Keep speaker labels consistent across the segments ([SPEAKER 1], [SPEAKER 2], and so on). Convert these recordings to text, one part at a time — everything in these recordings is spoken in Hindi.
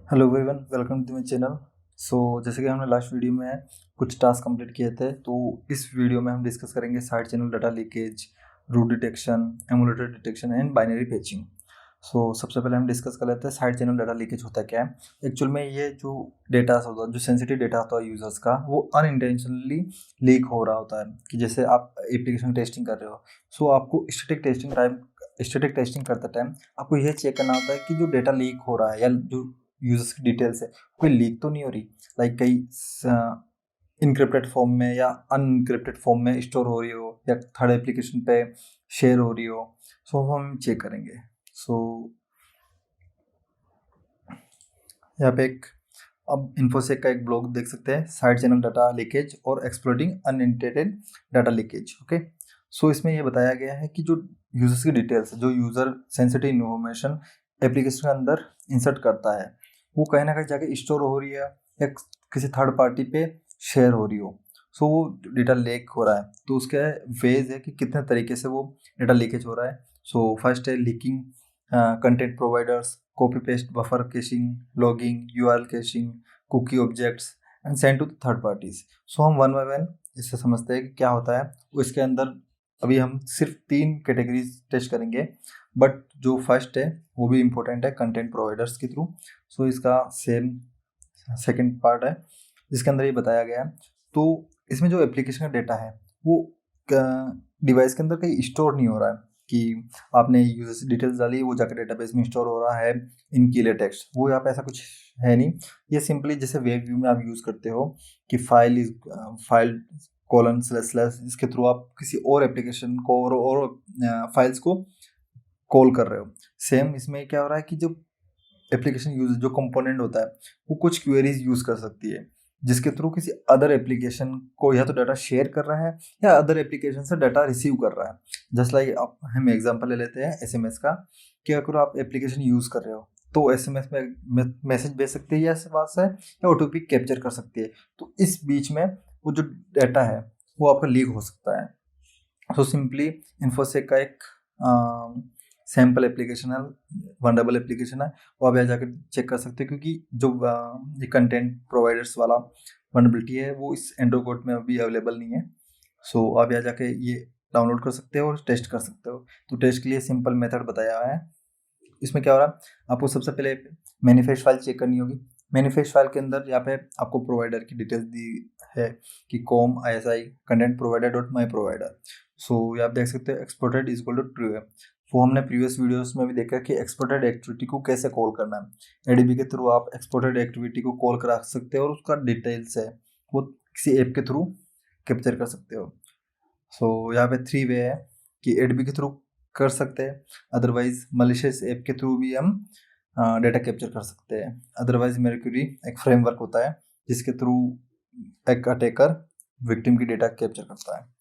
[SPEAKER 1] Hello everyone, welcome to my channel. जैसे कि हमने लास्ट वीडियो में कुछ टास्क कंप्लीट किए थे, तो इस वीडियो में हम डिस्कस करेंगे side channel data leakage, root detection, emulator detection and binary patching. सबसे पहले हम डिस्कस कर लेते हैं साइड चैनल डाटा लीकेज होता क्या है। एक्चुअल में ये जो डेटा होता है, जो सेंसिटिव डेटा होता है यूजर्स का, वो अनइंटेंशनली लीक हो रहा होता है। कि जैसे आप एप्लीकेशन टेस्टिंग कर रहे हो, आपको स्टैटिक टेस्टिंग करते टाइम आपको यह चेक करना होता है कि जो डेटा लीक हो रहा है या जो यूजर्स की डिटेल्स है कोई लीक तो नहीं हो रही। लाइक कई इनक्रिप्टेड फॉर्म में या अनइनक्रिप्टेड फॉर्म में स्टोर हो रही हो या थर्ड एप्लीकेशन पे शेयर हो रही हो। हम चेक करेंगे। सो यहाँ पे एक अब इन्फोसेक का एक ब्लॉग देख सकते हैं, साइड चैनल डाटा लीकेज और exploiting unintended data leakage. Okay, इसमें ये बताया गया है कि जो यूजर्स की डिटेल्स, जो यूजर सेंसिटिव इन्फॉर्मेशन एप्लीकेशन के अंदर इंसर्ट करता है, वो कहीं ना कहीं जाके स्टोर हो रही है या किसी थर्ड पार्टी पे शेयर हो रही हो। वो डेटा लीक हो रहा है, तो उसका वेज है कि कितने तरीके से वो डेटा लीकेज हो रहा है। फर्स्ट है leaking content providers, copy paste, buffer caching, logging, URL caching, cookie objects and send to third parties. हम वन बाय वन इससे समझते हैं कि क्या होता है। इसके अंदर अभी हम सिर्फ 3 कैटेगरीज टेस्ट करेंगे, बट जो फर्स्ट है वो भी इम्पोर्टेंट है, कंटेंट प्रोवाइडर्स के थ्रू। इसका सेम सेकेंड पार्ट है जिसके अंदर ये बताया गया है। तो इसमें जो एप्लीकेशन का डेटा है वो डिवाइस के अंदर कहीं स्टोर नहीं हो रहा है कि आपने यूजर डिटेल्स डाली, वो जाकर डेटाबेस में स्टोर हो रहा है इन कीले टेक्स्ट। वो यहाँ पे ऐसा कुछ है नहीं। ये सिंपली जैसे वेब व्यू में आप यूज़ करते हो कि फाइल कोलन स्लैश स्लैश, इसके थ्रू आप किसी और एप्लीकेशन को और फाइल्स को कॉल कर रहे हो। सेम इसमें क्या हो रहा है कि जो एप्लीकेशन यूज जो कंपोनेंट होता है वो कुछ क्वेरीज यूज कर सकती है, जिसके थ्रू किसी अदर एप्लीकेशन को या तो डाटा शेयर कर रहा है या अदर एप्लीकेशन से डाटा रिसीव कर रहा है। जस्ट लाइक हम एग्जांपल ले लेते हैं एसएमएस का, कि अगर आप एप्लीकेशन यूज कर रहे हो तो एसएमएस में मैसेज भेज सकती है या पास है या ओटीपी कैप्चर कर सकती है। तो इस बीच में वो जो डाटा है वो आपका लीक हो सकता है। सिंपली इन्फोसेक का एक सैम्पल एप्लीकेशन है, वनरेबल एप्लीकेशन है, वो आप यहाँ जाकर चेक कर सकते हैं। क्योंकि जो ये कंटेंट प्रोवाइडर्स वाला वनरेबिलिटी है वो इस एंड्रोइड में अभी अवेलेबल नहीं है। आप यहाँ जाके ये डाउनलोड कर सकते हो और टेस्ट कर सकते हो। तो टेस्ट के लिए सिंपल मेथड बताया हुआ है। इसमें क्या हो रहा है, आपको सबसे पहले मैनिफेस्ट फाइल चेक करनी होगी। मैनिफेस्ट फाइल के अंदर यहाँ पे आपको प्रोवाइडर की डिटेल्स दी है कि com ISI content provider dot my provider. ये आप देख सकते हो exported is equal to true है। वो हमने प्रीवियस वीडियोस में भी देखा कि एक्सपोर्टेड एक्टिविटी को कैसे कॉल करना है। एडीबी के थ्रू आप एक्सपोर्टेड एक्टिविटी को कॉल करा सकते हो और उसका डिटेल्स है वो किसी ऐप के थ्रू कैप्चर कर सकते हो। यहाँ पे 3 वे है कि एडीबी के थ्रू कर सकते हैं, अदरवाइज मलिशियस ऐप के थ्रू भी हम डेटा कैप्चर कर सकते हैं। अदरवाइज मेरक्यूरी एक फ्रेमवर्क होता है जिसके थ्रू एक अटैकर विक्टिम की डेटा कैप्चर करता है।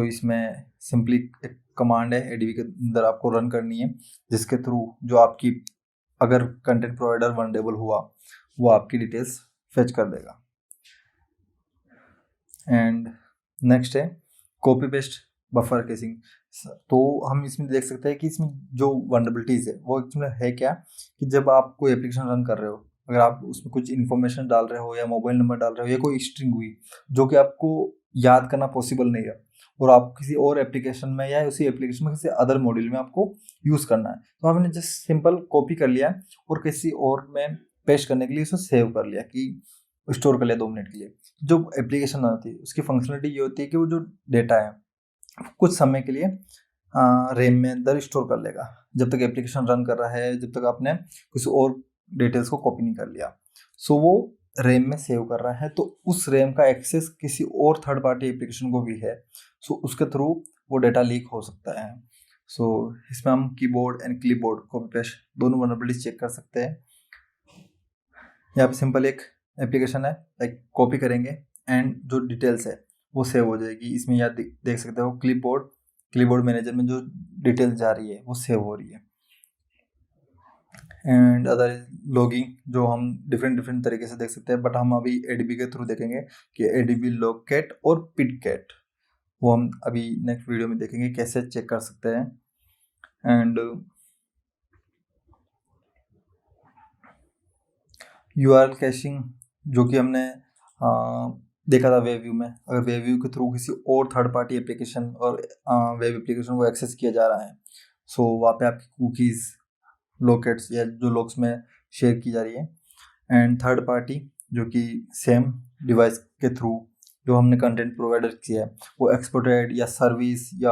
[SPEAKER 1] इसमें सिंपली एक कमांड है एडीबी के अंदर आपको रन करनी है, जिसके थ्रू जो आपकी अगर कंटेंट प्रोवाइडर वनरेबल हुआ वो आपकी डिटेल्स फेच कर देगा। एंड नेक्स्ट है कॉपी पेस्ट बफर केसिंग। तो हम इसमें देख सकते हैं कि इसमें जो वनरेबिलिटीज है वो इसमें है क्या, कि जब आप कोई एप्लीकेशन रन कर रहे हो, अगर आप उसमें कुछ इन्फॉर्मेशन डाल रहे हो या मोबाइल नंबर डाल रहे हो या कोई स्ट्रिंग हुई जो कि आपको याद करना पॉसिबल नहीं है, और आप किसी और एप्लीकेशन में या उसी एप्लीकेशन में किसी अदर मॉड्यूल में आपको यूज़ करना है, तो आपने जस्ट सिंपल कॉपी कर लिया और किसी और में पेस्ट करने के लिए उसे सेव कर लिया कि स्टोर कर लिया 2 मिनट के लिए। जो एप्लीकेशन आती है उसकी फंक्शनलिटी ये होती है कि वो जो डेटा है कुछ समय के लिए रैम में अंदर स्टोर कर लेगा, जब तक एप्लीकेशन रन कर रहा है, जब तक आपने किसी और डिटेल्स को कॉपी नहीं कर लिया। वो रैम में सेव कर रहा है, तो उस रैम का एक्सेस किसी और थर्ड पार्टी एप्लीकेशन को भी है। उसके थ्रू वो डेटा लीक हो सकता है। इसमें हम keyboard and clipboard copy paste दोनों वनरेबिलिटीज चेक कर सकते हैं। यहाँ पे सिंपल एक एप्लीकेशन है, लाइक कॉपी करेंगे एंड जो डिटेल्स है वो सेव हो जाएगी। इसमें याद देख सकते हो क्लिपबोर्ड मैनेजर में जो डिटेल्स जा रही है वो सेव हो रही है। एंड अदर लॉगिंग जो हम डिफरेंट तरीके से देख सकते हैं, बट हम अभी एडीबी के थ्रू देखेंगे कि एडीबी लॉगकैट और पिटकैट, वो हम अभी नेक्स्ट वीडियो में देखेंगे कैसे चेक कर सकते हैं। एंड URL कैशिंग जो कि हमने देखा था वेब व्यू में, अगर वेब व्यू के थ्रू किसी और थर्ड पार्टी एप्लीकेशन और वेब एप्लीकेशन को एक्सेस किया जा रहा है, सो वहाँ पे आपकी कुकीज़ लोकेट्स या जो लॉक्स में शेयर की जा रही है। एंड थर्ड पार्टी जो कि सेम डिवाइस के थ्रू जो हमने कंटेंट प्रोवाइडर किया है वो एक्सपोर्टेड या सर्विस या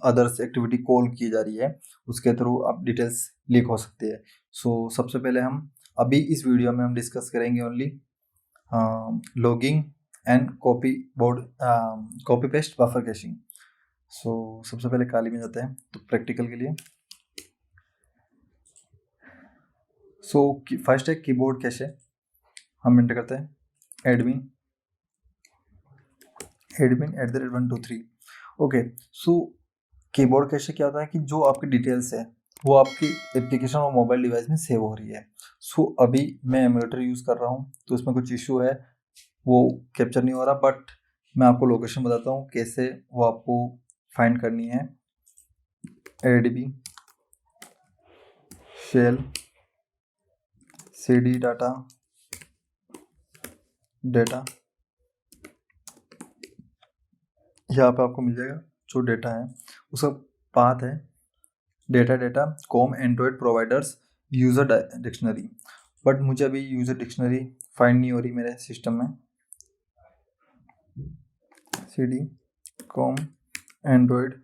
[SPEAKER 1] अदर्स एक्टिविटी कॉल की जा रही है, उसके थ्रू आप डिटेल्स लीक हो सकती है। सो सबसे पहले हम अभी इस वीडियो में हम डिस्कस करेंगे only logging and copy paste buffer caching. So सबसे पहले काली में जाते हैं तो प्रैक्टिकल के लिए। सो फर्स्ट है कीबोर्ड कैशे, हम एंटर करते हैं admin @123। Okay, so keyboard cache क्या होता है कि जो आपकी डिटेल्स है वो आपकी एप्लीकेशन और मोबाइल डिवाइस में सेव हो रही है। सो अभी मैं एमुलेटर यूज़ कर रहा हूँ तो उसमें कुछ इशू है, वो कैप्चर नहीं हो रहा, बट मैं आपको लोकेशन बताता हूँ कैसे वो आपको फाइंड करनी है। ADB शेल CD डाटा यहाँ पे आपको मिल जाएगा जो डेटा है उसका पाथ है data com Android providers user dictionary, but मुझे अभी यूज़र डिक्शनरी फाइंड नहीं हो रही मेरे सिस्टम में। CD com android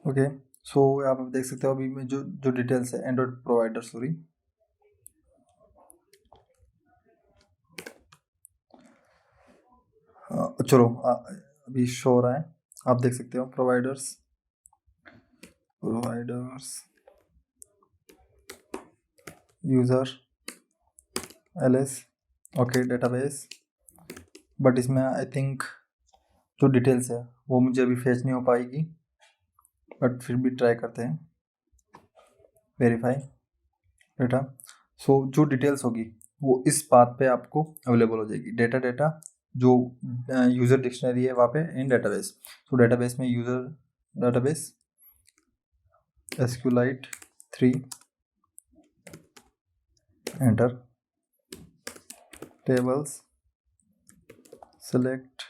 [SPEAKER 1] okay. So आप देख सकते हो अभी में जो डिटेल्स है एंड्रॉयड प्रोवाइडर, सॉरी चलो अभी शो हो रहा है, आप देख सकते हो providers user LS okay database, but इसमें आई थिंक जो डिटेल्स है वो मुझे अभी फेच नहीं हो पाएगी, बट फिर भी ट्राई करते हैं। वेरीफाई डेटा, सो जो डिटेल्स होगी वो इस पाथ पे आपको अवेलेबल हो जाएगी। डेटा जो यूज़र डिक्शनरी है वहाँ पे इन डेटाबेस, सो डेटाबेस में user database SQLite 3 enter tables select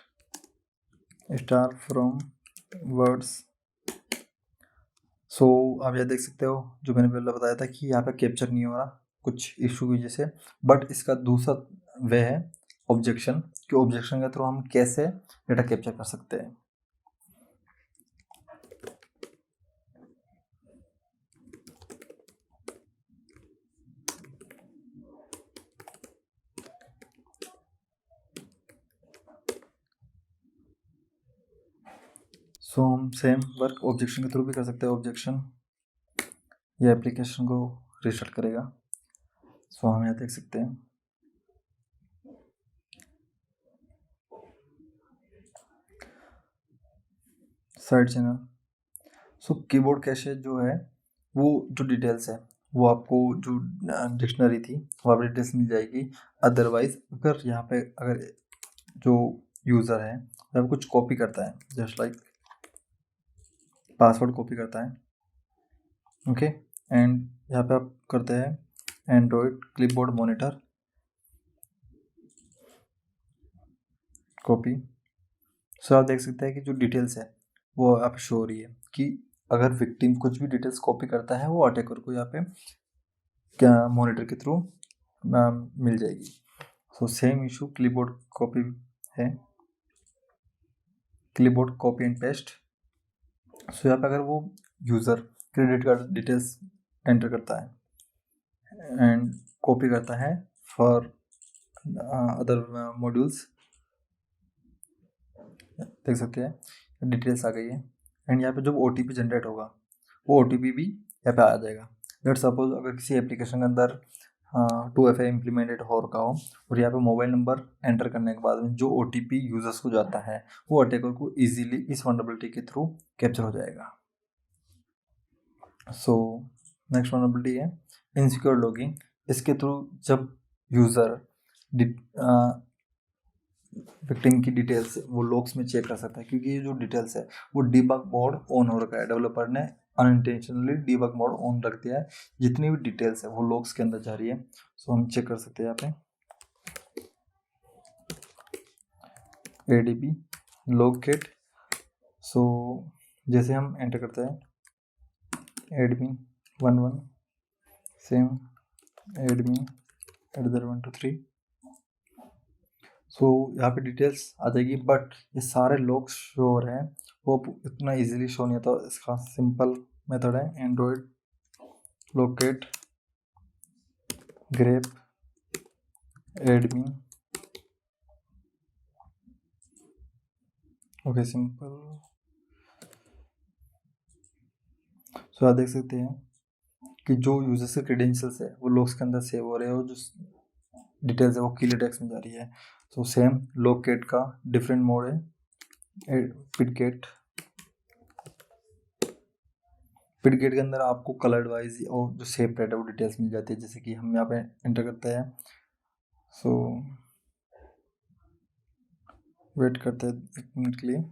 [SPEAKER 1] star from words. So आप यह देख सकते हो जो मैंने पहले बताया था कि यहाँ पे कैप्चर नहीं हो रहा कुछ इशू की वजह से, बट इसका दूसरा वे है ऑब्जेक्शन, कि ऑब्जेक्शन के थ्रू हम कैसे डेटा कैप्चर कर सकते हैं। सो हम सेम वर्क ऑब्जेक्शन के थ्रू भी कर सकते हैं। ऑब्जेक्शन ये एप्लीकेशन को रिस्टार्ट करेगा, सो हम यहाँ देख सकते हैं side channel. So keyboard cache जो है वो जो डिटेल्स है वो आपको जो डिक्शनरी थी वहाँ पर डिटेल्स मिल जाएगी। अदरवाइज अगर यहाँ पे अगर जो यूज़र है वह कुछ कॉपी करता है, जस्ट लाइक पासवर्ड कॉपी करता है, ओके, एंड यहाँ पे आप करते हैं एंड्रॉयड क्लिपबोर्ड मॉनिटर कॉपी। सो आप देख सकते हैं कि जो डिटेल्स है वो आप शो हो रही है कि अगर विक्टिम कुछ भी डिटेल्स कॉपी करता है वो अटैकर को यहाँ पे क्या मॉनिटर के थ्रू मिल जाएगी। So same issue clipboard copy है, क्लिपबोर्ड कॉपी एंड पेस्ट। सो यहाँ पे अगर वो user credit card details enter करता है एंड कॉपी करता है फॉर अदर मॉड्यूल्स, देख सकते हैं डिटेल्स आ गई है। एंड यहाँ पे जो OTP जनरेट होगा वो OTP भी यहाँ पे आ जाएगा। लेट सपोज अगर किसी एप्लीकेशन के अंदर 2FA इम्प्लीमेंटेड हो रखा हो और यहाँ पे मोबाइल नंबर एंटर करने के बाद में जो OTP यूजर्स को जाता है वो अटैकर को इजीली इस वनरेबिलिटी के थ्रू कैप्चर हो जाएगा। सो नेक्स्ट वनरेबिलिटी है इनसिक्योर लॉगिंग। इसके थ्रू जब यूज़र विक्टिम की डिटेल्स वो लॉग्स में चेक कर सकता है, क्योंकि ये जो डिटेल्स है वो डीबग मोड ऑन हो रखा है, डेवलपर ने अनइंटेंशनली डीबग मोड ऑन रख दिया है, जितनी भी डिटेल्स है वो लॉग्स के अंदर जा रही है। सो हम चेक कर सकते हैं यहाँ पे एडीबी लॉग गेट। सो जैसे हम एंटर करते हैं एडमिन 11 सेम एडमिन @123, सो यहाँ पे डिटेल्स आ जाएगी, बट ये सारे लॉग्स शो हो रहे हैं, वो इतना इजीली शो नहीं होता। इसका सिंपल मेथड है android locate grep admin. Okay simple. So आप देख सकते हैं कि जो यूजर्स के क्रेडेंशियल्स है वो लॉग्स के अंदर सेव हो रहे हैं, और जो डिटेल्स है वो क्लियर टेक्स्ट में जा रही है। तो सेम लोकेट का डिफरेंट मोड है पिटगेट। पिटगेट के अंदर आपको कलर्ड वाइज और जो सेपरेट है वो डिटेल्स मिल जाती है, जैसे कि हम यहाँ पे एंटर करते हैं। सो वेट करते हैं 1 मिनट के लिए।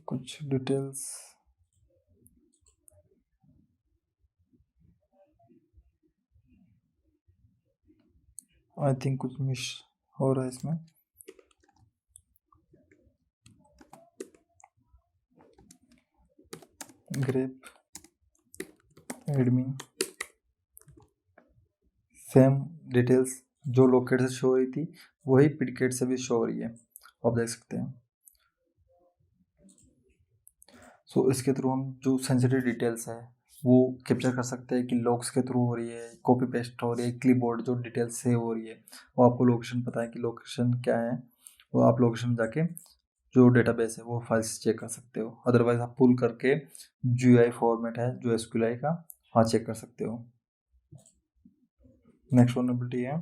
[SPEAKER 1] कुछ डिटेल्स आई थिंक कुछ मिस हो रहा है इसमें। ग्रेप एडमिन सेम डिटेल्स जो लोकेट से शो हो रही थी वही पिटगेट से भी शो हो रही है, आप देख सकते हैं। सो इसके थ्रू हम जो सेंसिटिव डिटेल्स है वो कैप्चर कर सकते हैं कि लॉग्स के थ्रू हो रही है, कॉपी पेस्ट हो रही है, क्लिपबोर्ड जो डिटेल्स सेव हो रही है वो आपको लोकेशन पता है कि लोकेशन क्या है, वो आप लोकेशन में जाके जो डेटाबेस है वो फाइल्स चेक कर सकते हो। अदरवाइज आप पुल करके GUI फॉर्मेट है जो SQLi का, वहाँ चेक कर सकते हो। नेक्स्ट वनरेबिलिटी है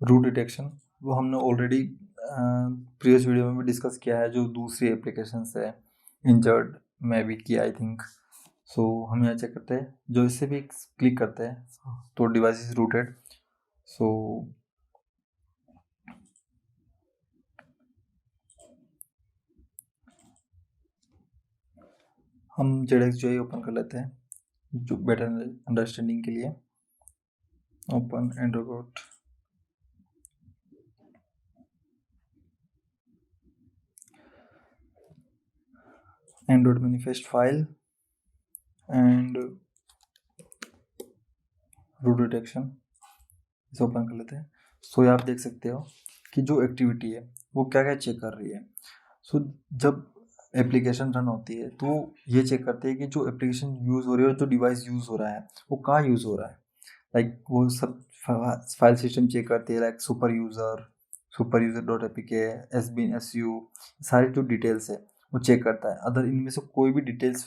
[SPEAKER 1] रूट डिटेक्शन। वो हमने ऑलरेडी प्रीवियस वीडियो में भी डिस्कस किया है, जो दूसरी एप्लीकेशंस है इंजर्ड में भी किया आई थिंक। सो हम यहाँ चेक करते हैं, जो इससे भी क्लिक करते हैं तो डिवाइस इज रूटेड। सो हम ZXJUI ओपन कर लेते हैं जो बेटर अंडरस्टैंडिंग के लिए। Open android manifest file and root detection, इसे ओपन कर लेते हैं। सो आप देख सकते हो कि जो एक्टिविटी है वो क्या क्या चेक कर रही है। सो जब एप्लीकेशन रन होती है तो ये चेक करते हैं कि जो एप्लीकेशन यूज़ हो रही है और जो डिवाइस यूज़ हो रहा है वो कहाँ यूज़ हो रहा है। लाइक वो सब फाइल सिस्टम चेक करते हैं, like super user dot APK, SBIN SU, सारी जो डिटेल्स है वो चेक करता है। अगर इनमें से कोई भी डिटेल्स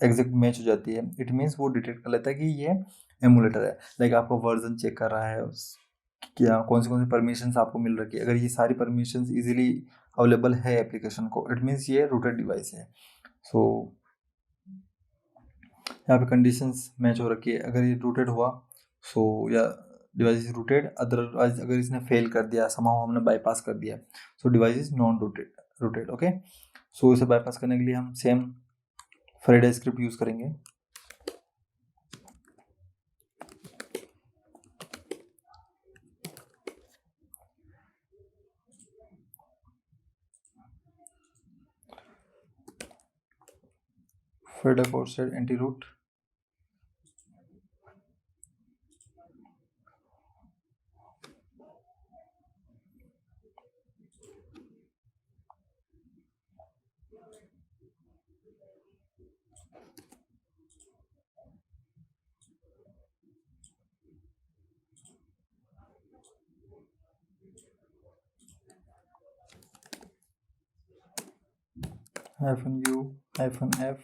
[SPEAKER 1] एग्जैक्ट मैच हो जाती है, इट मीन्स वो डिटेक्ट कर लेता है कि ये एमुलेटर है। लाइक आपका वर्जन चेक कर रहा है क्या कौन सी परमिशंस आपको मिल रखी है, अगर ये सारी परमिशंस इजीली अवेलेबल है एप्लीकेशन को, इट मीन्स ये रूटेड डिवाइस है। सो यहाँ पे कंडीशंस मैच हो रखी है, अगर ये रूटेड हुआ सो या डिवाइस इज रूटेड, अदरवाइज अगर इसने फेल कर दिया, समहाउ हमने बाईपास कर दिया, so device is non rooted. Okay, so इसे बाईपास करने के लिए हम सेम फ्राइडे स्क्रिप्ट यूज करेंगे। फ्राइडे फॉरसाइड anti root -u -f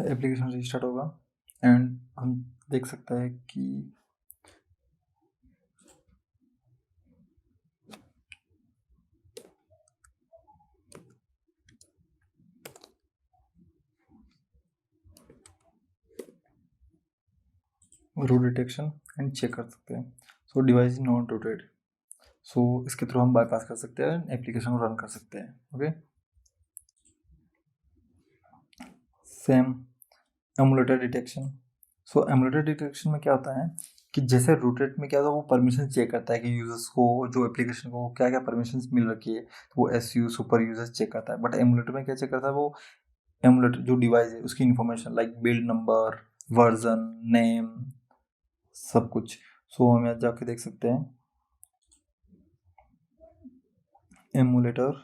[SPEAKER 1] application restart होगा एंड हम देख सकते हैं कि रूट डिटेक्शन एंड चेक कर सकते हैं। सो डिवाइस इज नॉट रूटेड, सो इसके थ्रू हम बाईपास कर सकते हैं, एप्लीकेशन को रन कर सकते हैं। Okay, same emulator detection. So emulator detection में क्या होता है कि जैसे रूटेड में क्या होता है, वो परमिशन चेक करता है कि यूजर्स को, जो एप्लीकेशन को क्या क्या परमिशन मिल रखी है, तो वो एसयू सुपर यूजर्स चेक करता है। बट एमुलेटर में क्या चेक करता है, वो एमुलेटर जो डिवाइस है उसकी information like build number, version, name, सब कुछ। सो हम यहाँ जाके देख सकते हैं एमुलेटर।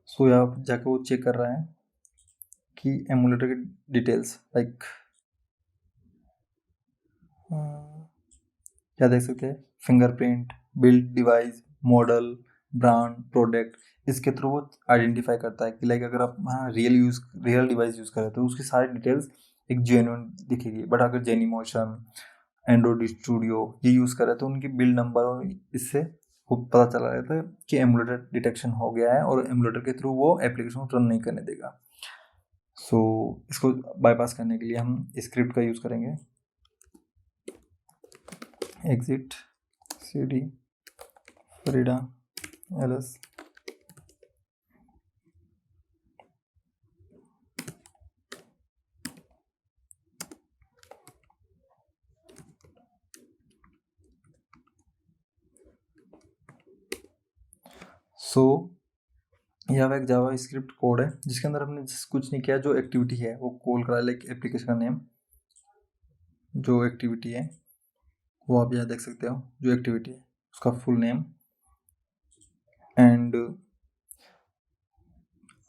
[SPEAKER 1] सो यहाँ जाके वो चेक कर रहा है कि एमुलेटर की डिटेल्स लाइक क्या देख सकते हैं, fingerprint, build device, model, brand, product. इसके थ्रू वो आइडेंटिफाई करता है कि लाइक अगर आप रियल डिवाइस यूज़ कर रहे हो तो उसकी सारी डिटेल्स एक जेन्युइन दिखेगी। बट अगर जेनी मोशन, एंड्रॉइड स्टूडियो ये यूज़ कर रहे हैं तो उनकी बिल्ड नंबर और इससे वो पता चला रहता है कि एमुलेटर डिटेक्शन हो गया है और एमुलेटर के थ्रू वो एप्लीकेशन को रन नहीं करने देगा। सो इसको बाईपास करने के लिए हम स्क्रिप्ट का यूज़ करेंगे, एग्जिट cd Farida ls। सो यहाँ एक जावा स्क्रिप्ट कोड है जिसके अंदर हमने कुछ नहीं किया, जो एक्टिविटी है वो कॉल करा, लाइक एप्लीकेशन का नेम, जो एक्टिविटी है वो आप यहाँ देख सकते हो, जो एक्टिविटी है उसका फुल नेम, एंड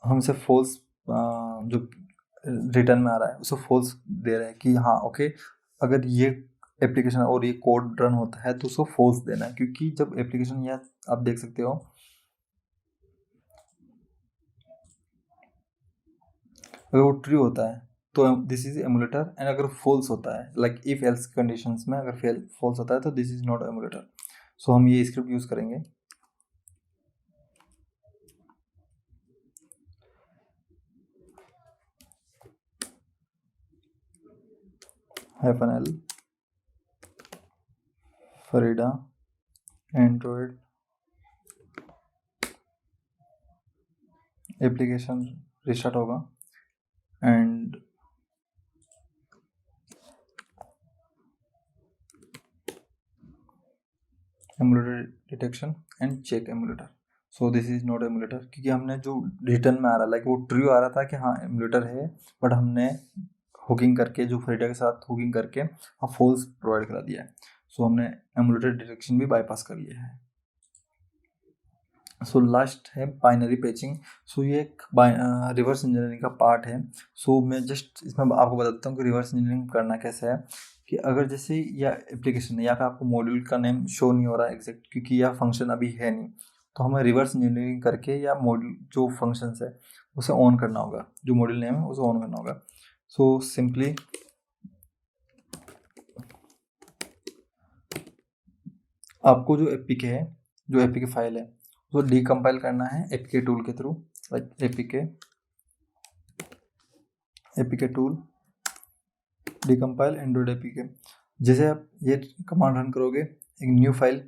[SPEAKER 1] हमसे फॉल्स जो रिटर्न में आ रहा है उसे फॉल्स दे रहा है कि हाँ ओके, अगर ये एप्लीकेशन और ये कोड रन होता है तो उसको फॉल्स देना है, क्योंकि जब एप्लीकेशन यहाँ आप देख सकते हो अगर वो ट्रू होता है तो दिस इज एमुलेटर, एंड अगर फॉल्स होता है लाइक इफ एल्स कंडीशंस में अगर फॉल्स होता है तो this is not emulator. So हम ये स्क्रिप्ट यूज करेंगे, -l Farida Android application restart होगा and emulator detection and check emulator. So this is not emulator, क्योंकि हमने जो रिटर्न में आ रहा है लाइक वो ट्रू आ रहा था कि हाँ एमुलेटर है, बट हमने हुकिंग करके, जो फ्रीडा के साथ हुकिंग करके हाँ फॉल्स प्रोवाइड करा दिया है। सो हमने एमुलेटर डिटेक्शन भी बाईपास कर लिया है। सो लास्ट है बाइनरी पैचिंग। सो ये एक रिवर्स इंजीनियरिंग का पार्ट है। सो मैं जस्ट इसमें आपको बताता हूँ कि रिवर्स इंजीनियरिंग करना कैसे है। कि अगर जैसे यह एप्लीकेशन है, यहाँ पे आपको मॉड्यूल का नेम शो नहीं हो रहा है एग्जैक्ट, क्योंकि यह फंक्शन अभी है नहीं, तो हमें रिवर्स इंजीनियरिंग करके या मॉड्यूल जो फंक्शंस है उसे ऑन करना होगा, जो मॉड्यूल नेम है उसे ऑन करना होगा। सो सिंपली आपको जो एपीके है, जो एपीके फाइल है उसको डीकम्पाइल करना है एपीके टूल के through, like APK tool decompile Android APK. जैसे आप ये कमांड रन करोगे, एक न्यू फाइल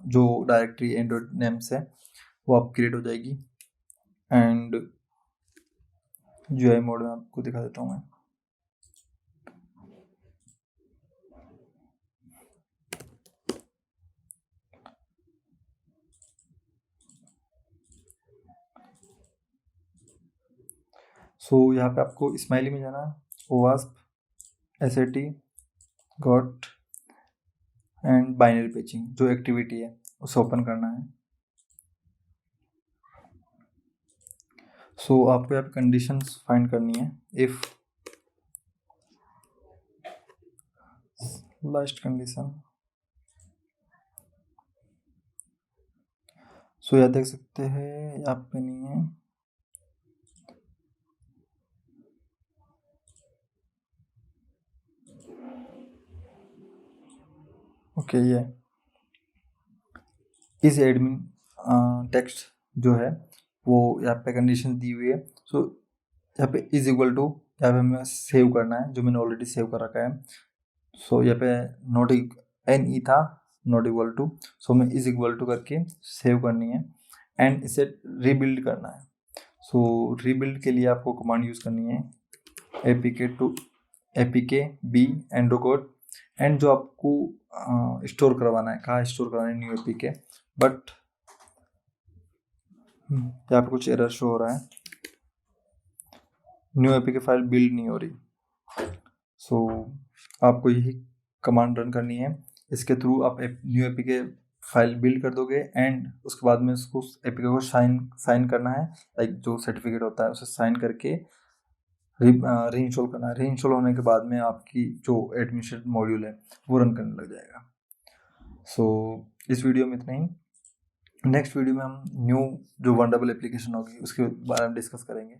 [SPEAKER 1] जो डायरेक्टरी एंड्रॉइड नेम से वो आप क्रिएट हो जाएगी, एंड जीयूआई मोड में आपको दिखा देता हूँ मैं। सो यहाँ पे आपको स्माइली में जाना है, ओवास्प SAT got and binary patching जो एक्टिविटी है उसे ओपन करना है। सो आपको यहाँ पे कंडीशंस फाइंड करनी है, इफ लास्ट कंडीशन। सो यहाँ देख सकते हैं, यहाँ पे नहीं है, ओके, ये इस एडमिन टेक्स्ट जो है वो यहाँ पे कंडीशन दी हुई है। सो यहाँ पे इज इक्वल टू, यहाँ पे हमें सेव करना है जो मैंने ऑलरेडी सेव कर रखा है। सो यहाँ पे नॉट एन ई था, नॉट इक्वल टू, सो हमें इज इक्वल टू करके सेव करनी है एंड इसे रीबिल्ड करना है। सो रीबिल्ड के लिए आपको कमांड यूज़ करनी है apk b endo code, and जो आपको स्टोर करवाना है, कहाँ स्टोर करवाना है न्यू apk, बट यहाँ पे कुछ एरर शो हो रहा है, न्यू apk फाइल बिल्ड नहीं हो रही। सो आपको यही कमांड रन करनी है, इसके थ्रू आप न्यू apk फाइल बिल्ड कर दोगे एंड उसके बाद में उसको एपीके को साइन करना है, लाइक जो सर्टिफिकेट होता है उसे साइन करके री इंस्टॉल करना है। री इंस्टॉल होने के बाद में आपकी जो एडमिनिस्ट्रेटिव मॉड्यूल है वो रन करने लग जाएगा। सो इस वीडियो में इतना ही। नेक्स्ट वीडियो में हम न्यू जो वंडरबल एप्लीकेशन होगी उसके बारे में डिस्कस करेंगे।